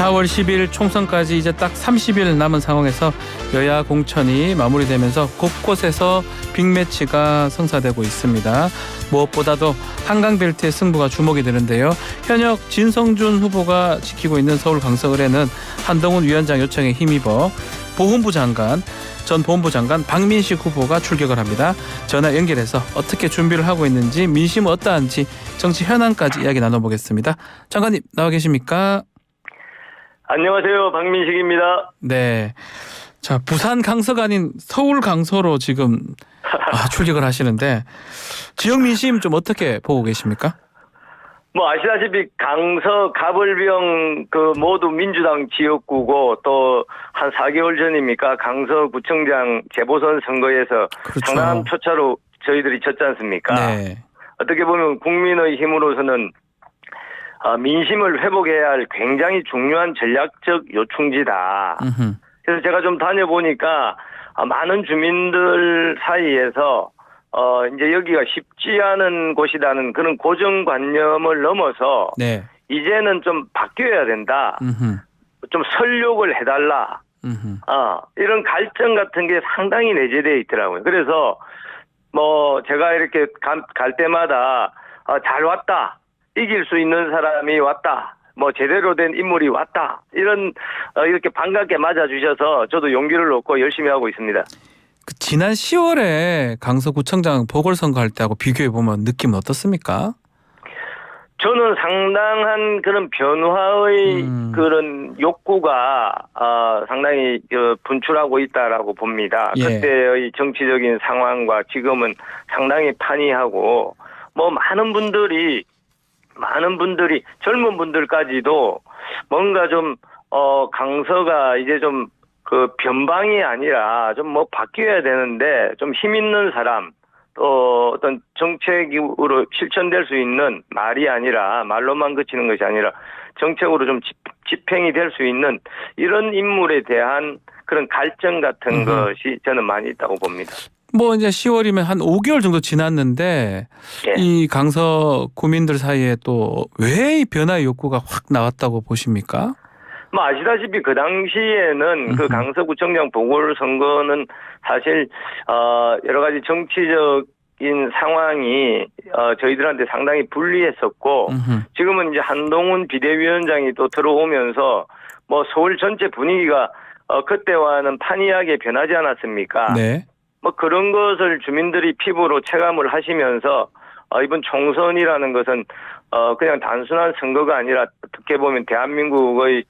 4월 10일 총선까지 이제 딱 30일 남은 상황에서 여야 공천이 마무리되면서 곳곳에서 빅매치가 성사되고 있습니다. 무엇보다도 한강벨트의 승부가 주목이 되는데요. 현역 진성준 후보가 지키고 있는 서울 강서을에는 한동훈 위원장 요청에 힘입어 전 보훈부 장관 박민식 후보가 출격을 합니다. 전화 연결해서 어떻게 준비를 하고 있는지, 민심은 어떠한지, 정치 현안까지 이야기 나눠보겠습니다. 장관님 나와 계십니까? 안녕하세요. 박민식입니다. 네. 자, 부산 강서가 아닌 서울 강서로 지금 출격을 하시는데 지역 민심 좀 어떻게 보고 계십니까? 뭐 아시다시피 강서 가벌병 모두 민주당 지역구고 또 한 4개월 전입니까? 강서구청장 재보선 선거에서 그렇죠. 상당한 표차로 저희들이 졌지 않습니까? 네. 어떻게 보면 국민의 힘으로서는 민심을 회복해야 할 굉장히 중요한 전략적 요충지다. 음흠. 그래서 제가 좀 다녀보니까 많은 주민들 사이에서 이제 여기가 쉽지 않은 곳이라는 그런 고정관념을 넘어서 네. 이제는 좀 바뀌어야 된다. 음흠. 좀 설욕을 해달라. 음흠. 이런 갈증 같은 게 상당히 내재되어 있더라고요. 그래서 뭐 제가 이렇게 갈 때마다 잘 왔다. 이길 수 있는 사람이 왔다. 뭐 제대로 된 인물이 왔다. 이렇게 반갑게 맞아주셔서 저도 용기를 얻고 열심히 하고 있습니다. 지난 10월에 강서구청장 보궐선거 할 때하고 비교해보면 느낌은 어떻습니까? 저는 상당한 그런 변화의 그런 욕구가 상당히 분출하고 있다라고 봅니다. 예. 그때의 정치적인 상황과 지금은 상당히 판이하고 뭐 많은 분들이 젊은 분들까지도 뭔가 좀 강서가 이제 좀 변방이 아니라 좀 뭐 바뀌어야 되는데 좀 힘 있는 사람 또 어떤 정책으로 실천될 수 있는 말이 아니라 말로만 그치는 것이 아니라 정책으로 좀 집행이 될 수 있는 이런 인물에 대한 그런 갈증 같은 것이 저는 많이 있다고 봅니다. 뭐 이제 10월이면 한 5개월 정도 지났는데 예. 이 강서 구민들 사이에 또 왜 이 변화의 욕구가 확 나왔다고 보십니까? 뭐 아시다시피 그 당시에는 그 강서구청장 보궐선거는 사실 여러 가지 정치적인 상황이 저희들한테 상당히 불리했었고 지금은 이제 한동훈 비대위원장이 또 들어오면서 뭐 서울 전체 분위기가 그때와는 판이하게 변하지 않았습니까? 네. 뭐 그런 것을 주민들이 피부로 체감을 하시면서 이번 총선이라는 것은 그냥 단순한 선거가 아니라 어떻게 보면 대한민국의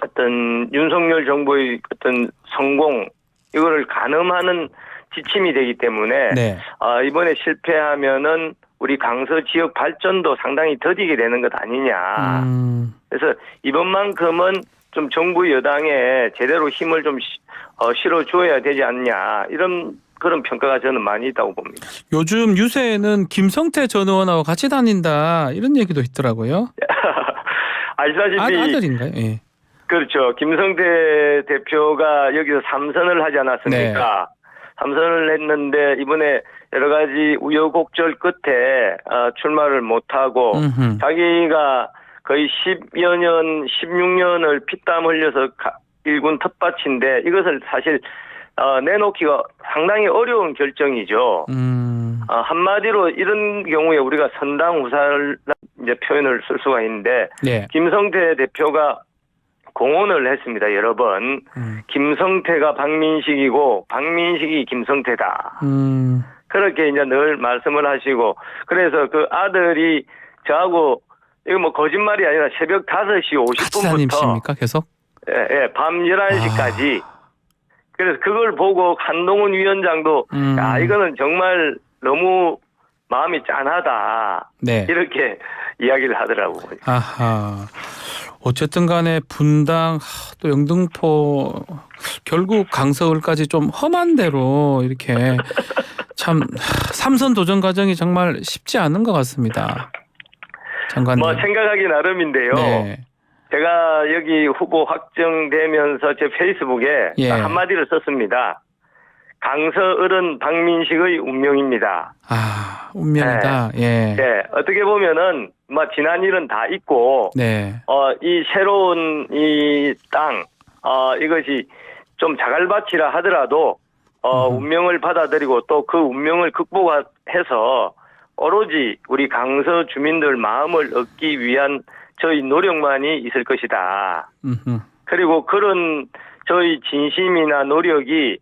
어떤 윤석열 정부의 어떤 성공 이거를 가늠하는 지침이 되기 때문에 네. 이번에 실패하면은 우리 강서 지역 발전도 상당히 더디게 되는 것 아니냐. 그래서 이번만큼은 좀 정부 여당에 제대로 힘을 좀 실어줘야 되지 않냐 이런 그런 평가가 저는 많이 있다고 봅니다. 요즘 유세에는 김성태 전 의원하고 같이 다닌다 이런 얘기도 있더라고요. 아시다시피 아들인가요? 예. 그렇죠. 김성태 대표가 여기서 3선을 하지 않았습니까? 네. 3선을 했는데 이번에 여러 가지 우여곡절 끝에 출마를 못하고 자기가 거의 10여 년, 16년을 피땀 흘려서 일군 텃밭인데 이것을 사실 내놓기가 상당히 어려운 결정이죠. 한마디로 이런 경우에 우리가 선당후사를 이제 표현을 쓸 수가 있는데 네. 김성태 대표가 공언을 했습니다. 여러 번. 김성태가 박민식이고 박민식이 김성태다. 그렇게 이제 늘 말씀을 하시고 그래서 그 아들이 저하고 이거 뭐 거짓말이 아니라 새벽 5시 50분부터 같이 다니십니까 계속? 예, 밤 11시까지 그래서 그걸 보고 한동훈 위원장도 야 이거는 정말 너무 마음이 짠하다. 네. 이렇게 이야기를 하더라고요. 아하. 어쨌든 간에 분당 또 영등포 결국 강서울까지 좀 험한 대로 이렇게 참 3선 도전 과정이 정말 쉽지 않은 것 같습니다. 장관님. 뭐 생각하기 나름인데요. 네. 제가 여기 후보 확정되면서 제 페이스북에 예. 한마디를 썼습니다. 강서을은 박민식의 운명입니다. 아, 운명이다. 예. 네, 어떻게 보면은 뭐 지난 일은 다 있고, 네. 이 새로운 이 땅, 이것이 좀 자갈밭이라 하더라도 운명을 받아들이고 또 그 운명을 극복해서 오로지 우리 강서 주민들 마음을 얻기 위한 저희 노력만이 있을 것이다. 그리고 그런 저희 진심이나 노력이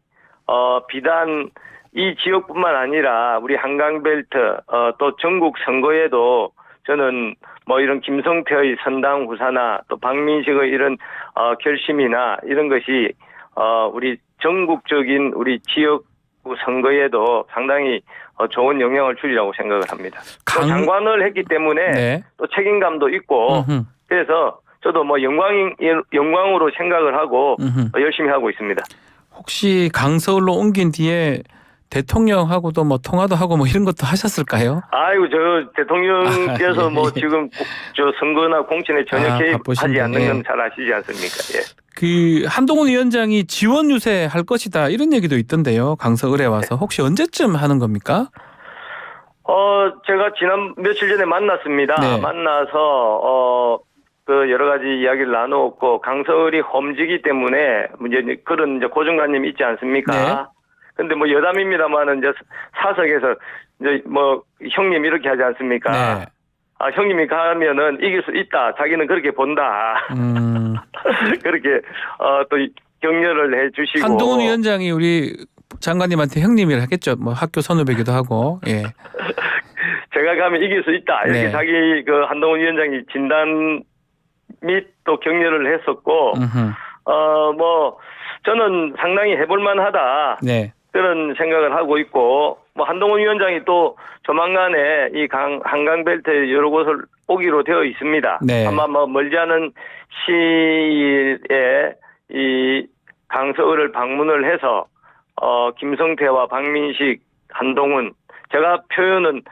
비단 이 지역뿐만 아니라 우리 한강벨트 또 전국 선거에도 저는 뭐 이런 김성태의 선당 후사나 또 박민식의 이런 결심이나 이런 것이 우리 전국적인 우리 지역 선거에도 상당히 좋은 영향을 주리라고 생각을 합니다. 또 장관을 했기 때문에 네. 또 책임감도 있고 그래서 저도 뭐 영광으로 생각을 하고 열심히 하고 있습니다. 혹시 강서울로 옮긴 뒤에 대통령하고도 뭐 통화도 하고 뭐 이런 것도 하셨을까요? 아이고 저 대통령께서 예. 뭐 지금 저 선거나 공천에 전혀 개입하지 바쁘신데, 않는 예. 건 잘 아시지 않습니까? 예. 그 한동훈 위원장이 지원 유세할 것이다 이런 얘기도 있던데요. 강서을에 와서 혹시 언제쯤 하는 겁니까? 제가 지난 며칠 전에 만났습니다. 네. 만나서 그 여러 가지 이야기를 나누었고 강서을이 험지기 때문에 이제 그런 이제 고정관념이 있지 않습니까? 네. 근데 뭐 여담입니다만은 이제 사석에서 이제 뭐 형님 이렇게 하지 않습니까? 네. 형님이 가면은 이길 수 있다. 자기는 그렇게 본다. 그렇게 또 격려를 해주시고. 한동훈 위원장이 우리 장관님한테 형님이라 하겠죠. 뭐 학교 선후배기도 하고. 예. 제가 가면 이길 수 있다. 이렇게 네. 자기 그 한동훈 위원장이 진단 및 또 격려를 했었고. 뭐 저는 상당히 해볼만하다. 네. 그런 생각을 하고 있고. 뭐 한동훈 위원장이 또 조만간에 이 한강벨트 여러 곳을 오기로 되어 있습니다. 네. 아마 뭐 멀지 않은 시일에 이 강서을을 방문을 해서 김성태와 박민식, 한동훈 제가 표현은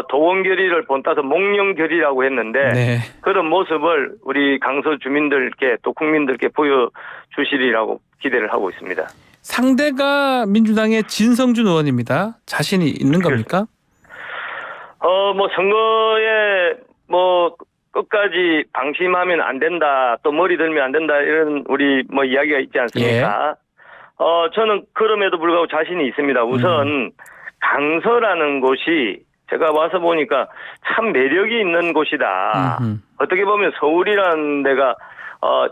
도원결의를 본따서 몽룡결의라고 했는데 네. 그런 모습을 우리 강서 주민들께 또 국민들께 보여주시리라고 기대를 하고 있습니다. 상대가 민주당의 진성준 의원입니다. 자신이 있는 겁니까? 뭐 선거에 뭐 끝까지 방심하면 안 된다, 또 머리 들면 안 된다 이런 우리 뭐 이야기가 있지 않습니까? 저는 그럼에도 불구하고 자신이 있습니다. 우선 강서라는 곳이 제가 와서 보니까 참 매력이 있는 곳이다. 어떻게 보면 서울이라는 데가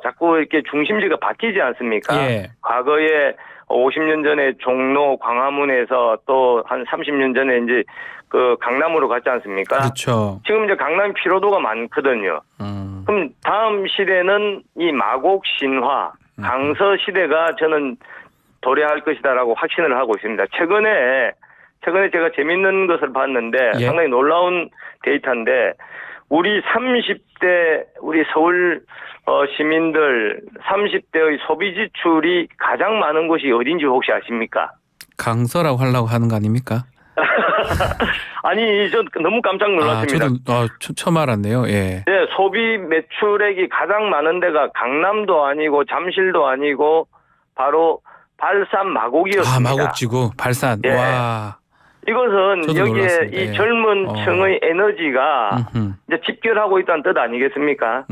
자꾸 이렇게 중심지가 바뀌지 않습니까? 예. 과거에 50년 전에 종로, 광화문에서 또 한 30년 전에 이제 그 강남으로 갔지 않습니까? 그렇죠. 지금 이제 강남 피로도가 많거든요. 그럼 다음 시대는 이 마곡 신화, 강서 시대가 저는 도래할 것이다라고 확신을 하고 있습니다. 최근에 제가 재밌는 것을 봤는데 예. 상당히 놀라운 데이터인데 우리 30대 우리 서울 시민들 30대의 소비 지출이 가장 많은 곳이 어딘지 혹시 아십니까? 강서라고 하려고 하는 거 아닙니까? 아니, 저 너무 깜짝 놀랐습니다. 저도 처음 알았네요. 예. 네, 소비 매출액이 가장 많은 데가 강남도 아니고 잠실도 아니고 바로 발산 마곡이었습니다. 마곡지구 발산. 예. 와. 이것은 저도 여기에 놀랐습니다. 이 예. 젊은 층의 에너지가 음흠. 이제 집결하고 있다는 뜻 아니겠습니까?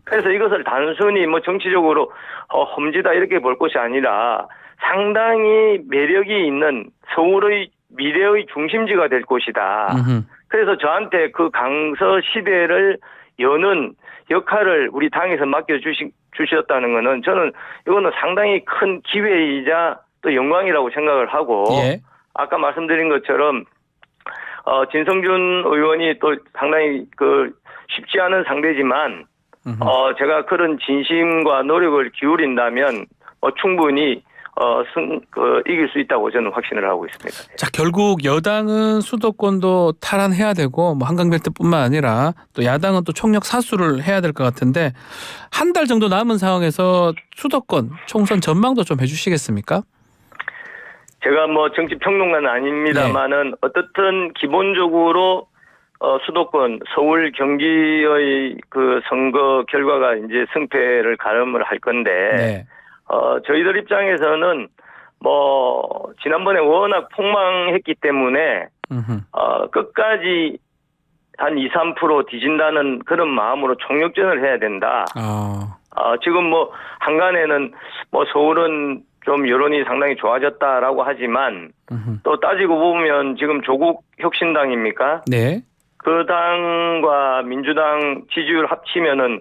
그래서 이것을 단순히 뭐 정치적으로 험지다 이렇게 볼 것이 아니라 상당히 매력이 있는 서울의 미래의 중심지가 될 곳이다. 그래서 저한테 그 강서 시대를 여는 역할을 우리 당에서 맡겨주셨다는 것은 저는 이거는 상당히 큰 기회이자 또 영광이라고 생각을 하고 예. 아까 말씀드린 것처럼 진성준 의원이 또 상당히 그 쉽지 않은 상대지만 제가 그런 진심과 노력을 기울인다면 충분히 이길 수 있다고 저는 확신을 하고 있습니다. 자, 결국 여당은 수도권도 탈환해야 되고 뭐 한강벨트뿐만 아니라 또 야당은 또 총력 사수를 해야 될 것 같은데 한 달 정도 남은 상황에서 수도권 총선 전망도 좀 해주시겠습니까? 제가 뭐 정치 평론가는 아닙니다만은 어떻든 기본적으로 수도권 서울 경기의 그 선거 결과가 이제 승패를 가름을 할 건데 네. 저희들 입장에서는 뭐 지난번에 워낙 폭망했기 때문에 끝까지 한 2, 3% 뒤진다는 그런 마음으로 총력전을 해야 된다. 지금 뭐 한간에는 뭐 서울은 좀 여론이 상당히 좋아졌다라고 하지만 또 따지고 보면 지금 조국 혁신당입니까? 네. 그 당과 민주당 지지율 합치면은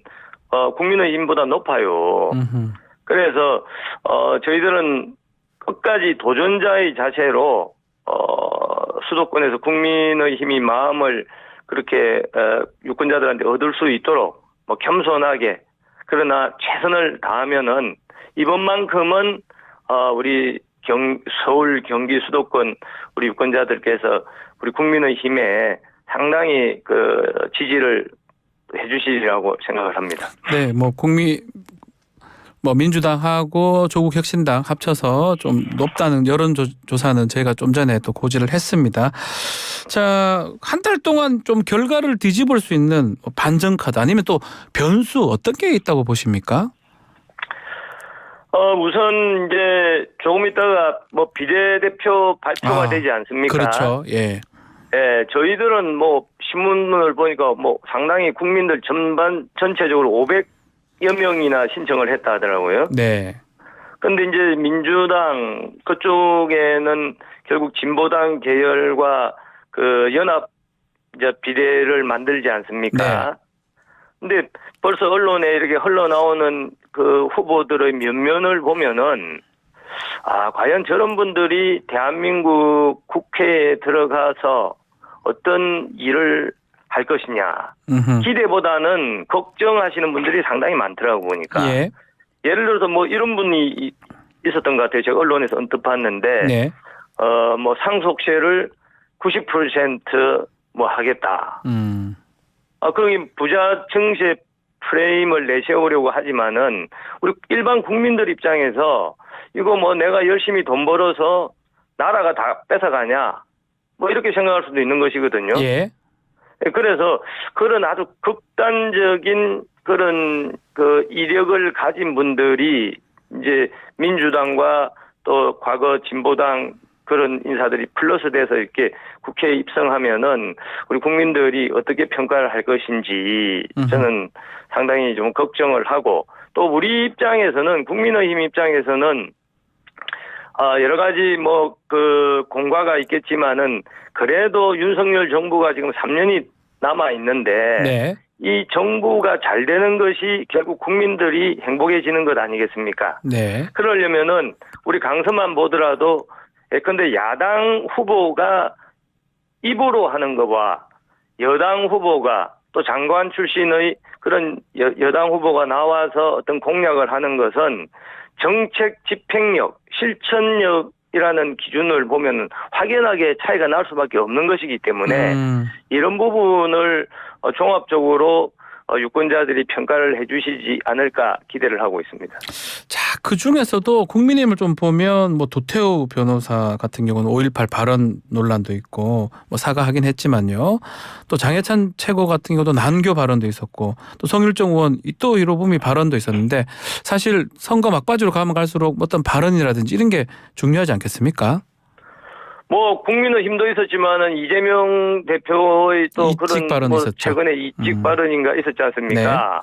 국민의힘보다 높아요. 그래서 저희들은 끝까지 도전자의 자세로 수도권에서 국민의힘이 마음을 그렇게 유권자들한테 얻을 수 있도록 뭐 겸손하게 그러나 최선을 다하면은 이번만큼은 우리 서울 경기 수도권 우리 유권자들께서 우리 국민의힘에 상당히 그 지지를 해주시리라고 생각을 합니다. 네, 뭐 민주당하고 조국혁신당 합쳐서 좀 높다는 여론조사는 저희가 좀 전에 또 고지를 했습니다. 자, 한 달 동안 좀 결과를 뒤집을 수 있는 반전카드 아니면 또 변수 어떤 게 있다고 보십니까? 우선 이제 조금 있다가 뭐 비례대표 발표가 되지 않습니까? 그렇죠. 예. 예, 저희들은 뭐 신문을 보니까 뭐 상당히 국민들 전체적으로 500여 명이나 신청을 했다 하더라고요. 네. 근데 이제 민주당 그쪽에는 결국 진보당 계열과 그 연합 이제 비례를 만들지 않습니까? 네. 근데 벌써 언론에 이렇게 흘러나오는 그 후보들의 면면을 보면은 과연 저런 분들이 대한민국 국회에 들어가서 어떤 일을 할 것이냐. 기대보다는 걱정하시는 분들이 상당히 많더라고 보니까. 예. 예를 들어서 뭐 이런 분이 있었던 것 같아요. 제가 언론에서 언뜻 봤는데, 네. 뭐 상속세를 90% 뭐 하겠다. 그러니 부자 증세 프레임을 내세우려고 하지만은 우리 일반 국민들 입장에서 이거 뭐 내가 열심히 돈 벌어서 나라가 다 뺏어가냐 뭐 이렇게 생각할 수도 있는 것이거든요. 예. 그래서 그런 아주 극단적인 그런 그 이력을 가진 분들이 이제 민주당과 또 과거 진보당 그런 인사들이 플러스 돼서 이렇게 국회에 입성하면은 우리 국민들이 어떻게 평가를 할 것인지 저는 상당히 좀 걱정을 하고 또 우리 입장에서는 국민의힘 입장에서는 여러 가지 뭐 그 공과가 있겠지만은 그래도 윤석열 정부가 지금 3년이 남아 있는데 네. 이 정부가 잘 되는 것이 결국 국민들이 행복해지는 것 아니겠습니까? 네. 그러려면은 우리 강서만 보더라도 예컨대 야당 후보가 입으로 하는 것과 여당 후보가 또 장관 출신의 그런 여당 후보가 나와서 어떤 공약을 하는 것은 정책 집행력, 실천력이라는 기준을 보면 확연하게 차이가 날 수밖에 없는 것이기 때문에 이런 부분을 종합적으로 유권자들이 평가를 해주시지 않을까 기대를 하고 있습니다. 자, 그 중에서도 국민의힘을 좀 보면 뭐 도태우 변호사 같은 경우는 5.18 발언 논란도 있고 뭐 사과하긴 했지만요. 또 장해찬 최고 같은 경우도 난교 발언도 있었고 또 성일정 의원 이또 히로부미 발언도 있었는데 사실 선거 막바지로 가면 갈수록 어떤 발언이라든지 이런 게 중요하지 않겠습니까? 뭐 국민의힘도 있었지만은 이재명 대표의 또 이직 그런 발언이 뭐 있었죠. 최근에 이직 발언인가 있었지 않습니까?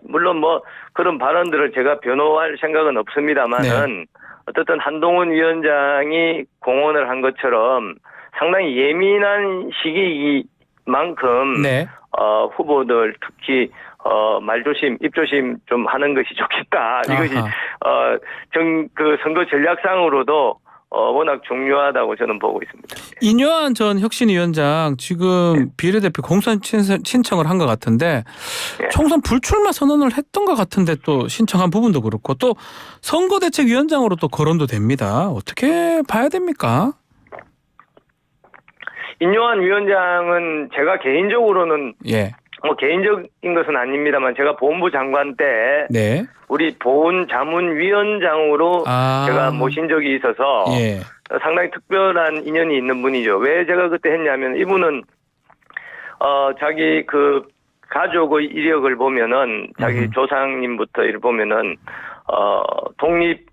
물론 뭐 그런 발언들을 제가 변호할 생각은 없습니다만은 어쨌든 한동훈 위원장이 공언을 한 것처럼 상당히 예민한 시기만큼 후보들 특히 말조심, 입조심 좀 하는 것이 좋겠다. 이것이 그 선거 전략상으로도 워낙 중요하다고 저는 보고 있습니다. 인요한 전 혁신위원장 지금 비례대표 공천 신청을 한 것 같은데 총선 불출마 선언을 했던 것 같은데 또 신청한 부분도 그렇고 또 선거대책위원장으로 또 거론도 됩니다. 어떻게 봐야 됩니까? 인요한 위원장은 제가 개인적으로는 뭐 개인적인 것은 아닙니다만 제가 보훈부 장관 때 우리 보훈자문위원장으로 제가 모신 적이 있어서 상당히 특별한 인연이 있는 분이죠. 왜 제가 그때 했냐면 이분은 자기 그 가족의 이력을 보면은 자기 조상님부터 이를 보면은 독립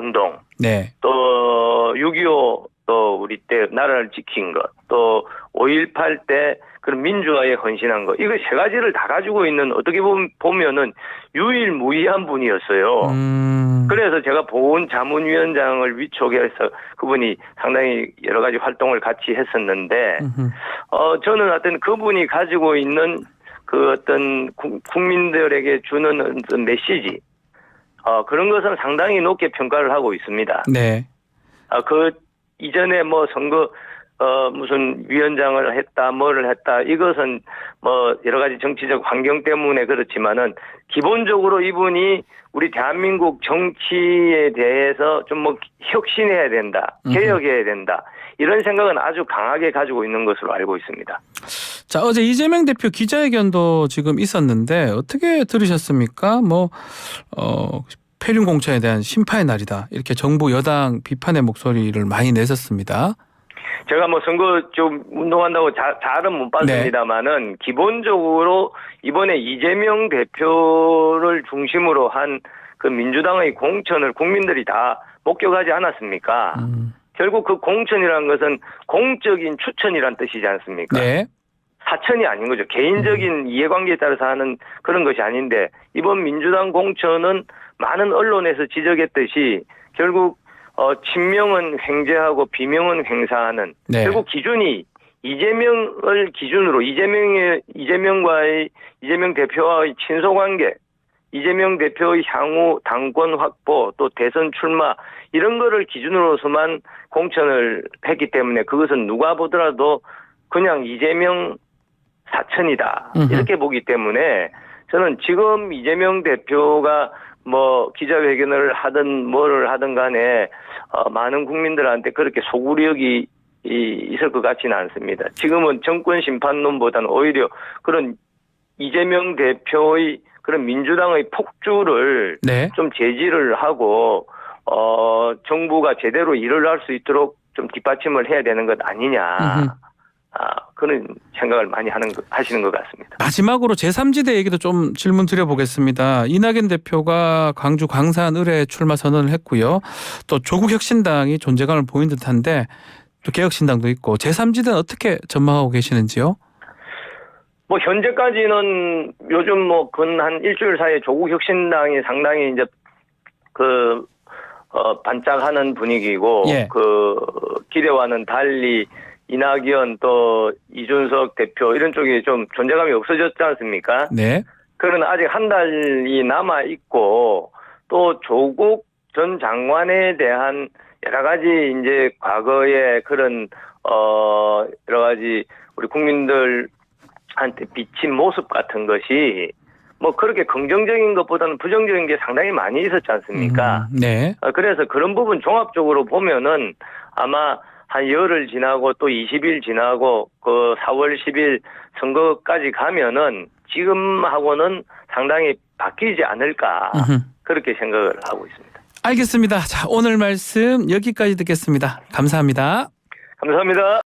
운동, 네. 또 6.25 또 우리 때 나라를 지킨 것, 또 5.18 때 그런 민주화에 헌신한 것, 이거 세 가지를 다 가지고 있는 어떻게 보면은 유일무이한 분이었어요. 그래서 제가 보훈자문위원장을 위촉해서 그분이 상당히 여러 가지 활동을 같이 했었는데, 저는 하여튼 그분이 가지고 있는 그 어떤 국민들에게 주는 어떤 메시지, 그런 것은 상당히 높게 평가를 하고 있습니다. 네. 그 이전에 뭐 선거 무슨 위원장을 했다, 뭐를 했다, 이것은 뭐 여러 가지 정치적 환경 때문에 그렇지만은 기본적으로 이분이 우리 대한민국 정치에 대해서 좀 뭐 혁신해야 된다, 개혁해야 된다, 이런 생각은 아주 강하게 가지고 있는 것으로 알고 있습니다. 자, 어제 이재명 대표 기자회견도 지금 있었는데 어떻게 들으셨습니까? 폐륜 공천에 대한 심판의 날이다, 이렇게 정부 여당 비판의 목소리를 많이 내셨습니다. 제가 뭐 선거 좀 운동한다고 잘은 못 봤습니다만은, 기본적으로 이번에 이재명 대표를 중심으로 한 그 민주당의 공천을 국민들이 다 목격하지 않았습니까? 결국 그 공천이라는 것은 공적인 추천이란 뜻이지 않습니까? 네. 사천이 아닌 거죠. 개인적인 이해관계에 따라서 하는 그런 것이 아닌데, 이번 민주당 공천은 많은 언론에서 지적했듯이 결국 친명은 횡재하고 비명은 횡사하는, 네. 결국 기준이 이재명을 기준으로 이재명 대표와의 친소관계, 이재명 대표의 향후 당권 확보, 또 대선 출마, 이런 거를 기준으로서만 공천을 했기 때문에 그것은 누가 보더라도 그냥 이재명 사천이다, 이렇게 보기 때문에 저는 지금 이재명 대표가 뭐 기자회견을 하든 뭐를 하든 간에 많은 국민들한테 그렇게 소구력이 있을 것 같지는 않습니다. 지금은 정권 심판론보다는 오히려 그런 이재명 대표의 그런 민주당의 폭주를 네. 좀 제지를 하고 정부가 제대로 일을 할 수 있도록 좀 뒷받침을 해야 되는 것 아니냐. 그런 생각을 많이 하시는 것 같습니다. 마지막으로 제3지대 얘기도 좀 질문 드려보겠습니다. 이낙연 대표가 광주 광산 을에 출마 선언을 했고요. 또 조국혁신당이 존재감을 보인 듯한데 또 개혁신당도 있고, 제3지대는 어떻게 전망하고 계시는지요? 뭐 현재까지는 요즘 뭐 근 한 일주일 사이에 조국혁신당이 상당히 이제 반짝하는 분위기고, 예. 기대와는 달리 이낙연 또 이준석 대표 이런 쪽이 좀 존재감이 없어졌지 않습니까? 네. 그러나 아직 한 달이 남아 있고, 또 조국 전 장관에 대한 여러 가지 이제 과거의 그런 여러 가지 우리 국민들한테 비친 모습 같은 것이 뭐 그렇게 긍정적인 것보다는 부정적인 게 상당히 많이 있었지 않습니까? 네. 그래서 그런 부분 종합적으로 보면은 아마 한 열흘 지나고 또 20일 지나고 그 4월 10일 선거까지 가면은 지금하고는 상당히 바뀌지 않을까, 그렇게 생각을 하고 있습니다. 알겠습니다. 자, 오늘 말씀 여기까지 듣겠습니다. 감사합니다. 감사합니다.